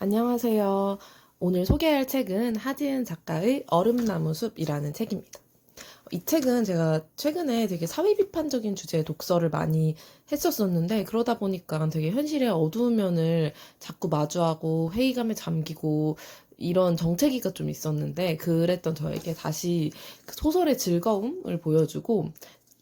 안녕하세요. 오늘 소개할 책은 하지은 작가의 얼음나무 숲이라는 책입니다. 이 책은 제가 최근에 되게 사회 비판적인 주제의 독서를 많이 했었었는데, 그러다 보니까 되게 현실의 어두운 면을 자꾸 마주하고 회의감에 잠기고 이런 정체기가 좀 있었는데, 그랬던 저에게 다시 그 소설의 즐거움을 보여주고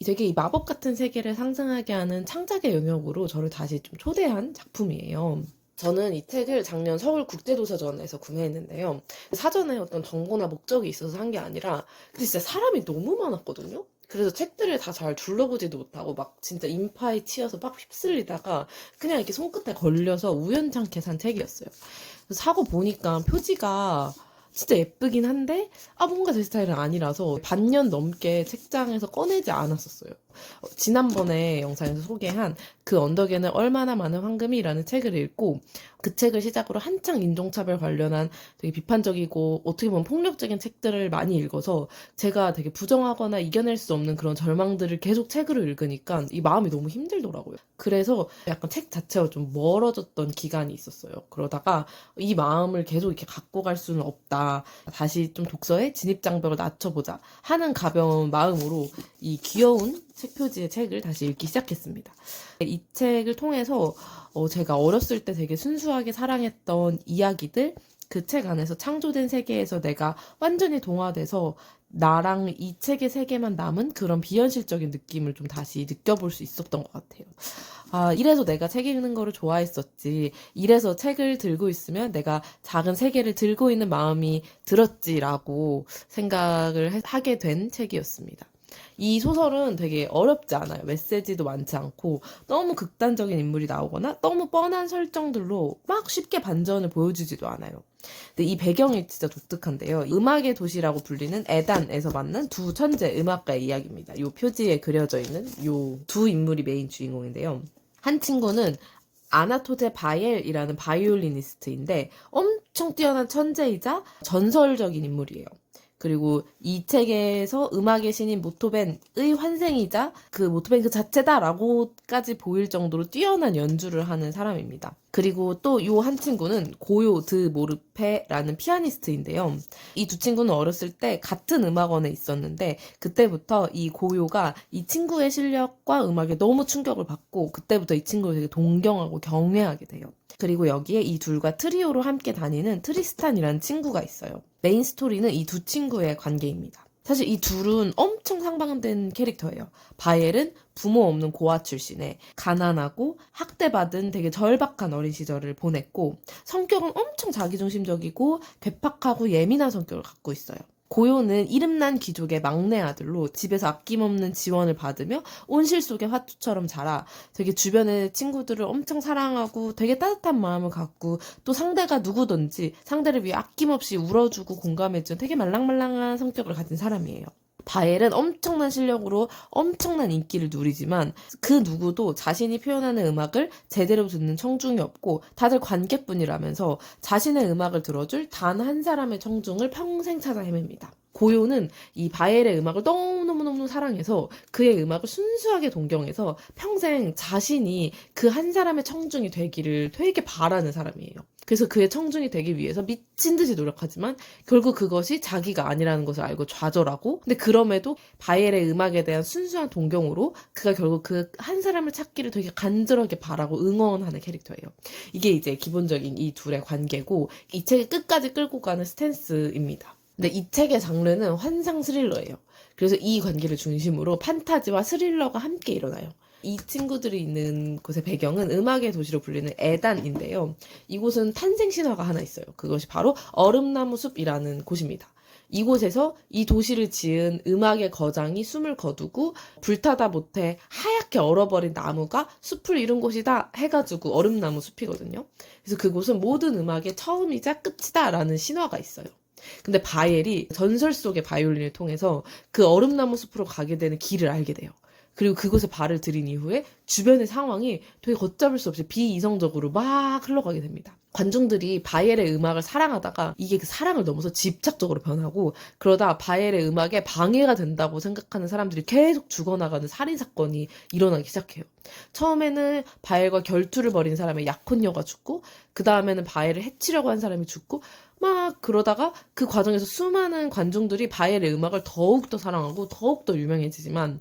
되게 이 마법 같은 세계를 상상하게 하는 창작의 영역으로 저를 다시 좀 초대한 작품이에요. 저는 이 책을 작년 서울국제도서전에서 구매했는데요. 사전에 어떤 정보나 목적이 있어서 한 게 아니라, 근데 진짜 사람이 너무 많았거든요? 그래서 책들을 다 잘 둘러보지도 못하고, 막 진짜 인파에 치여서 막 휩쓸리다가, 그냥 이렇게 손끝에 걸려서 우연찮게 산 책이었어요. 그래서 사고 보니까 표지가 진짜 예쁘긴 한데, 뭔가 제 스타일은 아니라서 반년 넘게 책장에서 꺼내지 않았었어요. 지난번에 영상에서 소개한 그 언덕에는 얼마나 많은 황금이라는 책을 읽고, 그 책을 시작으로 한창 인종차별 관련한 되게 비판적이고 어떻게 보면 폭력적인 책들을 많이 읽어서 제가 되게 부정하거나 이겨낼 수 없는 그런 절망들을 계속 책으로 읽으니까 이 마음이 너무 힘들더라고요. 그래서 약간 책 자체와 좀 멀어졌던 기간이 있었어요. 그러다가 이 마음을 계속 이렇게 갖고 갈 수는 없다. 다시 좀 독서에 진입장벽을 낮춰보자 하는 가벼운 마음으로 이 귀여운 책 표지의 책을 다시 읽기 시작했습니다. 이 책을 통해서 제가 어렸을 때 되게 순수하게 사랑했던 이야기들, 그 책 안에서 창조된 세계에서 내가 완전히 동화돼서 나랑 이 책의 세계만 남은 그런 비현실적인 느낌을 좀 다시 느껴볼 수 있었던 것 같아요. 이래서 내가 책 읽는 거를 좋아했었지. 이래서 책을 들고 있으면 내가 작은 세계를 들고 있는 마음이 들었지라고 생각을 하게 된 책이었습니다. 이 소설은 되게 어렵지 않아요. 메시지도 많지 않고 너무 극단적인 인물이 나오거나 너무 뻔한 설정들로 막 쉽게 반전을 보여주지도 않아요. 근데 이 배경이 진짜 독특한데요. 음악의 도시라고 불리는 에단에서 만난 두 천재 음악가의 이야기입니다. 요 표지에 그려져 있는 요 두 인물이 메인 주인공인데요. 한 친구는 아나토제 바옐이라는 바이올리니스트인데 엄청 뛰어난 천재이자 전설적인 인물이에요. 그리고 이 책에서 음악의 신인 모토벤의 환생이자 그 모토벤 그 자체다라고까지 보일 정도로 뛰어난 연주를 하는 사람입니다. 그리고 또 요 한 친구는 고요 드 모르페라는 피아니스트인데요. 이 두 친구는 어렸을 때 같은 음악원에 있었는데 그때부터 이 고요가 이 친구의 실력과 음악에 너무 충격을 받고 그때부터 이 친구를 되게 동경하고 경외하게 돼요. 그리고 여기에 이 둘과 트리오로 함께 다니는 트리스탄이라는 친구가 있어요. 메인 스토리는 이 두 친구의 관계입니다. 사실 이 둘은 엄청 상반된 캐릭터예요. 바엘은 부모 없는 고아 출신에 가난하고 학대받은 되게 절박한 어린 시절을 보냈고 성격은 엄청 자기중심적이고 괴팍하고 예민한 성격을 갖고 있어요. 고요는 이름난 귀족의 막내 아들로 집에서 아낌없는 지원을 받으며 온실 속의 화투처럼 자라 되게 주변의 친구들을 엄청 사랑하고 되게 따뜻한 마음을 갖고 또 상대가 누구든지 상대를 위해 아낌없이 울어주고 공감해주는 되게 말랑말랑한 성격을 가진 사람이에요. 바엘은 엄청난 실력으로 엄청난 인기를 누리지만 그 누구도 자신이 표현하는 음악을 제대로 듣는 청중이 없고 다들 관객뿐이라면서 자신의 음악을 들어줄 단 한 사람의 청중을 평생 찾아 헤맵니다. 고요는 이 바엘의 음악을 너무너무너무 사랑해서 그의 음악을 순수하게 동경해서 평생 자신이 그 한 사람의 청중이 되기를 되게 바라는 사람이에요. 그래서 그의 청중이 되기 위해서 미친 듯이 노력하지만 결국 그것이 자기가 아니라는 것을 알고 좌절하고 근데 그럼에도 바이엘의 음악에 대한 순수한 동경으로 그가 결국 그 한 사람을 찾기를 되게 간절하게 바라고 응원하는 캐릭터예요. 이게 이제 기본적인 이 둘의 관계고 이 책을 끝까지 끌고 가는 스탠스입니다. 근데 이 책의 장르는 환상 스릴러예요. 그래서 이 관계를 중심으로 판타지와 스릴러가 함께 일어나요. 이 친구들이 있는 곳의 배경은 음악의 도시로 불리는 에단인데요. 이곳은 탄생 신화가 하나 있어요. 그것이 바로 얼음나무 숲이라는 곳입니다. 이곳에서 이 도시를 지은 음악의 거장이 숨을 거두고 불타다 못해 하얗게 얼어버린 나무가 숲을 이룬 곳이다 해가지고 얼음나무 숲이거든요. 그래서 그곳은 모든 음악의 처음이자 끝이다라는 신화가 있어요. 근데 바이엘이 전설 속의 바이올린을 통해서 그 얼음나무 숲으로 가게 되는 길을 알게 돼요. 그리고 그곳에 발을 들인 이후에 주변의 상황이 되게 걷잡을 수 없이 비이성적으로 막 흘러가게 됩니다. 관중들이 바이엘의 음악을 사랑하다가 이게 그 사랑을 넘어서 집착적으로 변하고, 그러다 바이엘의 음악에 방해가 된다고 생각하는 사람들이 계속 죽어나가는 살인사건이 일어나기 시작해요. 처음에는 바이엘과 결투를 벌인 사람의 약혼녀가 죽고, 그 다음에는 바이엘을 해치려고 한 사람이 죽고, 막 그러다가 그 과정에서 수많은 관중들이 바이엘의 음악을 더욱더 사랑하고 더욱더 유명해지지만,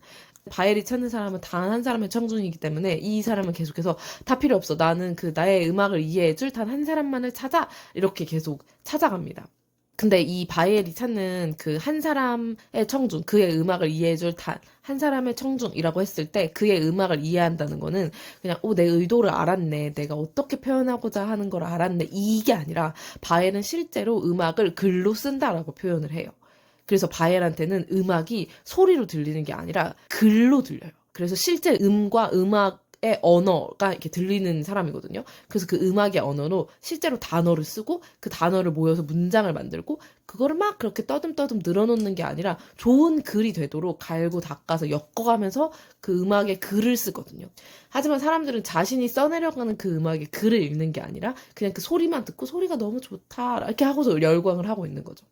바이엘이 찾는 사람은 단 한 사람의 청중이기 때문에 이 사람은 계속해서 다 필요 없어, 나는 그 나의 음악을 이해해줄 단 한 사람만을 찾아, 이렇게 계속 찾아갑니다. 근데 이 바이엘이 찾는 그 한 사람의 청중, 그의 음악을 이해해줄 단 한 사람의 청중이라고 했을 때, 그의 음악을 이해한다는 거는 그냥 내 의도를 알았네, 내가 어떻게 표현하고자 하는 걸 알았네, 이게 아니라 바이엘은 실제로 음악을 글로 쓴다라고 표현을 해요. 그래서 바이엘한테는 음악이 소리로 들리는 게 아니라 글로 들려요. 그래서 실제 음과 음악의 언어가 이렇게 들리는 사람이거든요. 그래서 그 음악의 언어로 실제로 단어를 쓰고 그 단어를 모여서 문장을 만들고, 그거를 막 그렇게 떠듬떠듬 늘어놓는 게 아니라 좋은 글이 되도록 갈고 닦아서 엮어가면서 그 음악의 글을 쓰거든요. 하지만 사람들은 자신이 써내려가는 그 음악의 글을 읽는 게 아니라 그냥 그 소리만 듣고 소리가 너무 좋다 이렇게 하고서 열광을 하고 있는 거죠.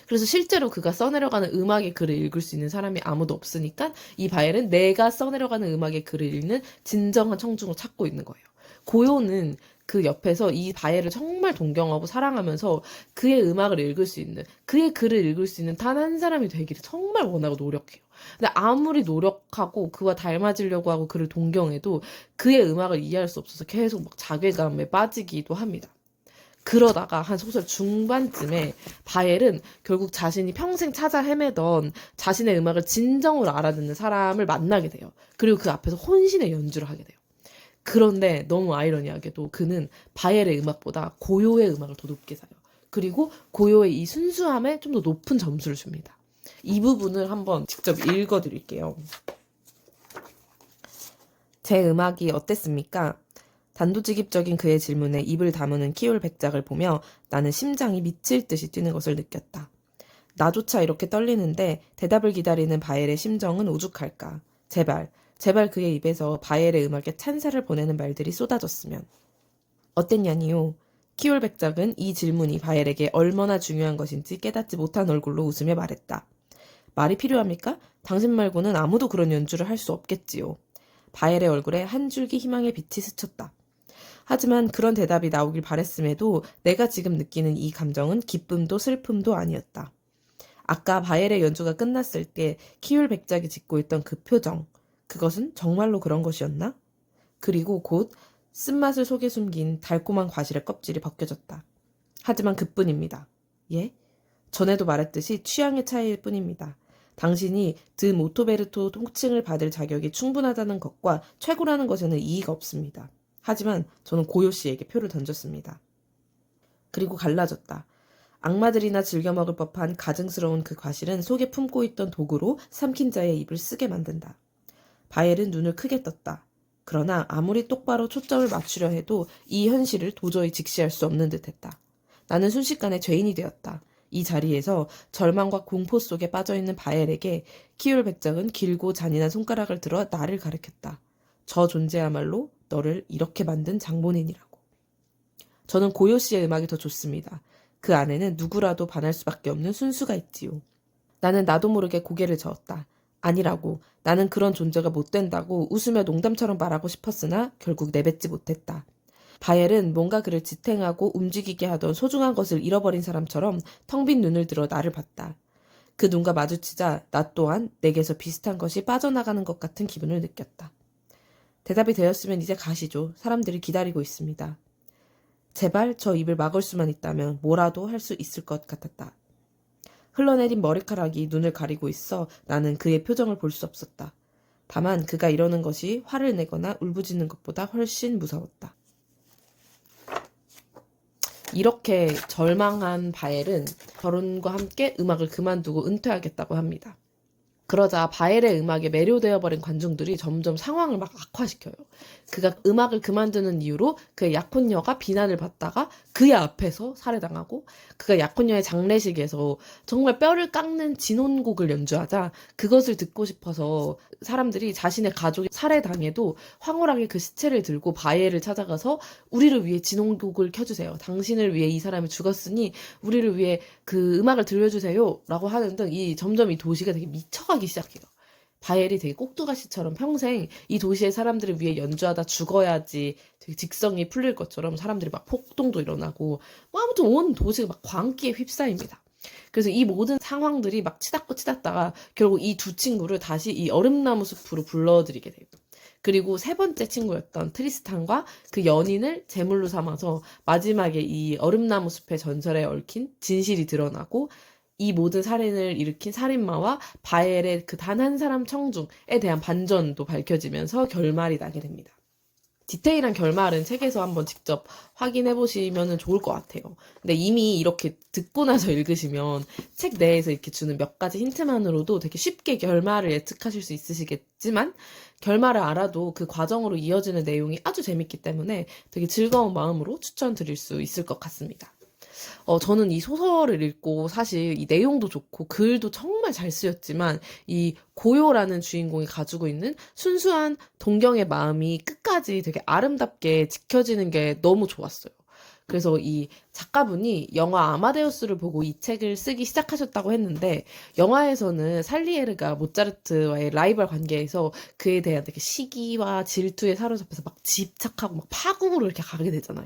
그래서 실제로 그가 써내려가는 음악의 글을 읽을 수 있는 사람이 아무도 없으니까 이 바엘은 내가 써내려가는 음악의 글을 읽는 진정한 청중을 찾고 있는 거예요. 고요는 그 옆에서 이 바엘을 정말 존경하고 사랑하면서 그의 음악을 읽을 수 있는, 그의 글을 읽을 수 있는 단 한 사람이 되기를 정말 원하고 노력해요. 근데 아무리 노력하고 그와 닮아지려고 하고 그를 동경해도 그의 음악을 이해할 수 없어서 계속 막 자괴감에 빠지기도 합니다. 그러다가 한 소설 중반쯤에 바엘은 결국 자신이 평생 찾아 헤매던 자신의 음악을 진정으로 알아듣는 사람을 만나게 돼요. 그리고 그 앞에서 혼신의 연주를 하게 돼요. 그런데 너무 아이러니하게도 그는 바엘의 음악보다 고요의 음악을 더 높게 사요. 그리고 고요의 이 순수함에 좀 더 높은 점수를 줍니다. 이 부분을 한번 직접 읽어드릴게요. 제 음악이 어땠습니까? 단도직입적인 그의 질문에 입을 다무는 키올 백작을 보며 나는 심장이 미칠 듯이 뛰는 것을 느꼈다. 나조차 이렇게 떨리는데 대답을 기다리는 바엘의 심정은 오죽할까. 제발 그의 입에서 바엘의 음악에 찬사를 보내는 말들이 쏟아졌으면. 어땠냐니요? 키올 백작은 이 질문이 바엘에게 얼마나 중요한 것인지 깨닫지 못한 얼굴로 웃으며 말했다. 말이 필요합니까? 당신 말고는 아무도 그런 연주를 할 수 없겠지요. 바엘의 얼굴에 한 줄기 희망의 빛이 스쳤다. 하지만 그런 대답이 나오길 바랬음에도 내가 지금 느끼는 이 감정은 기쁨도 슬픔도 아니었다. 아까 바엘의 연주가 끝났을 때 키울 백작이 짓고 있던 그 표정, 그것은 정말로 그런 것이었나? 그리고 곧 쓴맛을 속에 숨긴 달콤한 과실의 껍질이 벗겨졌다. 하지만 그뿐입니다. 예? 전에도 말했듯이 취향의 차이일 뿐입니다. 당신이 드 모토베르토 통칭을 받을 자격이 충분하다는 것과 최고라는 것에는 이의가 없습니다. 하지만 저는 고요 씨에게 표를 던졌습니다. 그리고 갈라졌다. 악마들이나 즐겨 먹을 법한 가증스러운 그 과실은 속에 품고 있던 독으로 삼킨 자의 입을 쓰게 만든다. 바엘은 눈을 크게 떴다. 그러나 아무리 똑바로 초점을 맞추려 해도 이 현실을 도저히 직시할 수 없는 듯했다. 나는 순식간에 죄인이 되었다. 이 자리에서 절망과 공포 속에 빠져있는 바엘에게 키울 백작은 길고 잔인한 손가락을 들어 나를 가리켰다. 저 존재야말로 너를 이렇게 만든 장본인이라고. 저는 고요 씨의 음악이 더 좋습니다. 그 안에는 누구라도 반할 수밖에 없는 순수가 있지요. 나는 나도 모르게 고개를 저었다. 아니라고. 나는 그런 존재가 못 된다고 웃으며 농담처럼 말하고 싶었으나 결국 내뱉지 못했다. 바엘은 뭔가 그를 지탱하고 움직이게 하던 소중한 것을 잃어버린 사람처럼 텅 빈 눈을 들어 나를 봤다. 그 눈과 마주치자 나 또한 내게서 비슷한 것이 빠져나가는 것 같은 기분을 느꼈다. 대답이 되었으면 이제 가시죠. 사람들이 기다리고 있습니다. 제발 저 입을 막을 수만 있다면 뭐라도 할 수 있을 것 같았다. 흘러내린 머리카락이 눈을 가리고 있어 나는 그의 표정을 볼 수 없었다. 다만 그가 이러는 것이 화를 내거나 울부짖는 것보다 훨씬 무서웠다. 이렇게 절망한 바엘은 결혼과 함께 음악을 그만두고 은퇴하겠다고 합니다. 그러자 바엘의 음악에 매료되어 버린 관중들이 점점 상황을 막 악화시켜요. 그가 음악을 그만두는 이유로 그의 약혼녀가 비난을 받다가 그의 앞에서 살해당하고, 그가 약혼녀의 장례식에서 정말 뼈를 깎는 진혼곡을 연주하자 그것을 듣고 싶어서 사람들이 자신의 가족이 살해당해도 황홀하게 그 시체를 들고 바엘을 찾아가서 우리를 위해 진혼곡을 켜주세요. 당신을 위해 이 사람이 죽었으니 우리를 위해 그 음악을 들려주세요. 라고 하는 등 점점 이 도시가 되게 미쳐가기 시작해요. 바엘이 되게 꼭두가시처럼 평생 이 도시의 사람들을 위해 연주하다 죽어야지 되게 직성이 풀릴 것처럼 사람들이 막 폭동도 일어나고, 뭐 아무튼 온 도시가 막 광기에 휩싸입니다. 그래서 이 모든 상황들이 막 치닫고 치닫다가 결국 이 두 친구를 다시 이 얼음나무 숲으로 불러들이게 돼요. 그리고 세 번째 친구였던 트리스탄과 그 연인을 제물로 삼아서 마지막에 이 얼음나무 숲의 전설에 얽힌 진실이 드러나고, 이 모든 살인을 일으킨 살인마와 바엘의 그 단 한 사람 청중에 대한 반전도 밝혀지면서 결말이 나게 됩니다. 디테일한 결말은 책에서 한번 직접 확인해 보시면 좋을 것 같아요. 근데 이미 이렇게 듣고 나서 읽으시면 책 내에서 이렇게 주는 몇 가지 힌트만으로도 되게 쉽게 결말을 예측하실 수 있으시겠지만, 결말을 알아도 그 과정으로 이어지는 내용이 아주 재밌기 때문에 되게 즐거운 마음으로 추천드릴 수 있을 것 같습니다. 저는 이 소설을 읽고 사실 이 내용도 좋고 글도 정말 잘 쓰였지만, 이 고요라는 주인공이 가지고 있는 순수한 동경의 마음이 끝까지 되게 아름답게 지켜지는 게 너무 좋았어요. 그래서 이 작가분이 영화 아마데우스를 보고 이 책을 쓰기 시작하셨다고 했는데, 영화에서는 살리에르가 모차르트와의 라이벌 관계에서 그에 대한 되게 시기와 질투에 사로잡혀서 막 집착하고 막 파국으로 이렇게 가게 되잖아요.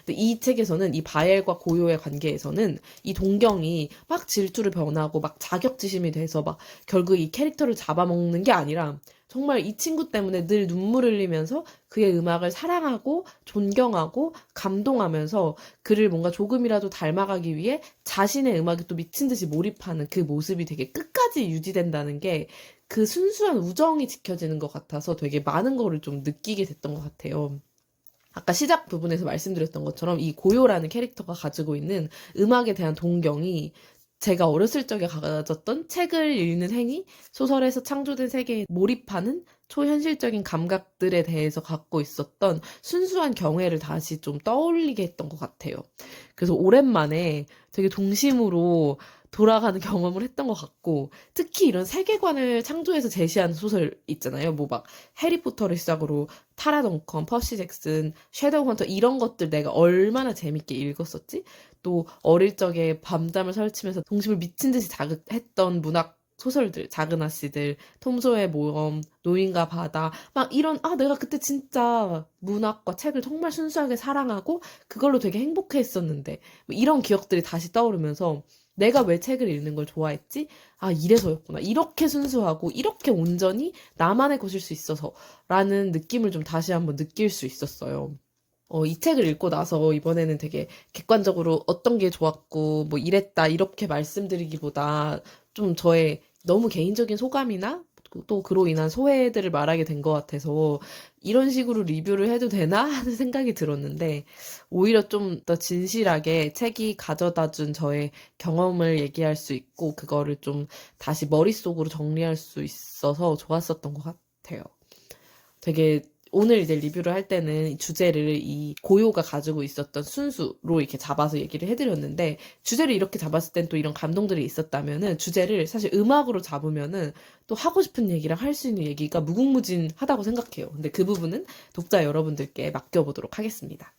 근데 이 책에서는 이 바엘과 고요의 관계에서는 이 동경이 막 질투를 변하고 막 자격지심이 돼서 막 결국 이 캐릭터를 잡아먹는 게 아니라, 정말 이 친구 때문에 늘 눈물 흘리면서 그의 음악을 사랑하고 존경하고 감동하면서 그를 뭔가 조금이라도 닮아가기 위해 자신의 음악에 또 미친 듯이 몰입하는 그 모습이 되게 끝까지 유지된다는 게, 그 순수한 우정이 지켜지는 것 같아서 되게 많은 거를 좀 느끼게 됐던 것 같아요. 아까 시작 부분에서 말씀드렸던 것처럼 이 고요라는 캐릭터가 가지고 있는 음악에 대한 동경이 제가 어렸을 적에 가졌던 책을 읽는 행위, 소설에서 창조된 세계에 몰입하는 초현실적인 감각들에 대해서 갖고 있었던 순수한 경애를 다시 좀 떠올리게 했던 것 같아요. 그래서 오랜만에 되게 동심으로 돌아가는 경험을 했던 것 같고, 특히 이런 세계관을 창조해서 제시하는 소설 있잖아요. 뭐 막 해리포터를 시작으로 타라 덩컨, 퍼시 잭슨, 섀도우 헌터 이런 것들 내가 얼마나 재밌게 읽었었지? 또 어릴 적에 밤잠을 설치면서 동심을 미친 듯이 자극했던 문학 소설들, 작은 아씨들, 톰소의 모험, 노인과 바다, 막 이런, 내가 그때 진짜 문학과 책을 정말 순수하게 사랑하고 그걸로 되게 행복해 했었는데, 뭐 이런 기억들이 다시 떠오르면서 내가 왜 책을 읽는 걸 좋아했지? 이래서였구나. 이렇게 순수하고 이렇게 온전히 나만의 것일 수 있어서 라는 느낌을 좀 다시 한번 느낄 수 있었어요. 이 책을 읽고 나서 이번에는 되게 객관적으로 어떤 게 좋았고, 뭐 이랬다, 이렇게 말씀드리기보다 좀 저의 너무 개인적인 소감이나 또 그로 인한 소회들을 말하게 된 것 같아서 이런 식으로 리뷰를 해도 되나 하는 생각이 들었는데, 오히려 좀 더 진실하게 책이 가져다 준 저의 경험을 얘기할 수 있고 그거를 좀 다시 머릿속으로 정리할 수 있어서 좋았었던 것 같아요. 되게 오늘 이제 리뷰를 할 때는 이 주제를 이 고요가 가지고 있었던 순수로 이렇게 잡아서 얘기를 해드렸는데, 주제를 이렇게 잡았을 땐 또 이런 감동들이 있었다면은 주제를 사실 음악으로 잡으면은 또 하고 싶은 얘기랑 할 수 있는 얘기가 무궁무진하다고 생각해요. 근데 그 부분은 독자 여러분들께 맡겨보도록 하겠습니다.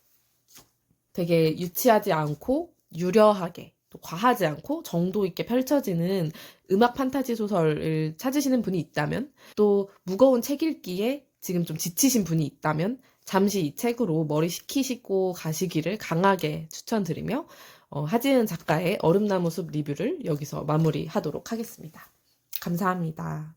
되게 유치하지 않고 유려하게, 또 과하지 않고 정도 있게 펼쳐지는 음악 판타지 소설을 찾으시는 분이 있다면, 또 무거운 책 읽기에 지금 좀 지치신 분이 있다면 잠시 이 책으로 머리 식히시고 가시기를 강하게 추천드리며, 하지은 작가의 얼음나무 숲 리뷰를 여기서 마무리하도록 하겠습니다. 감사합니다.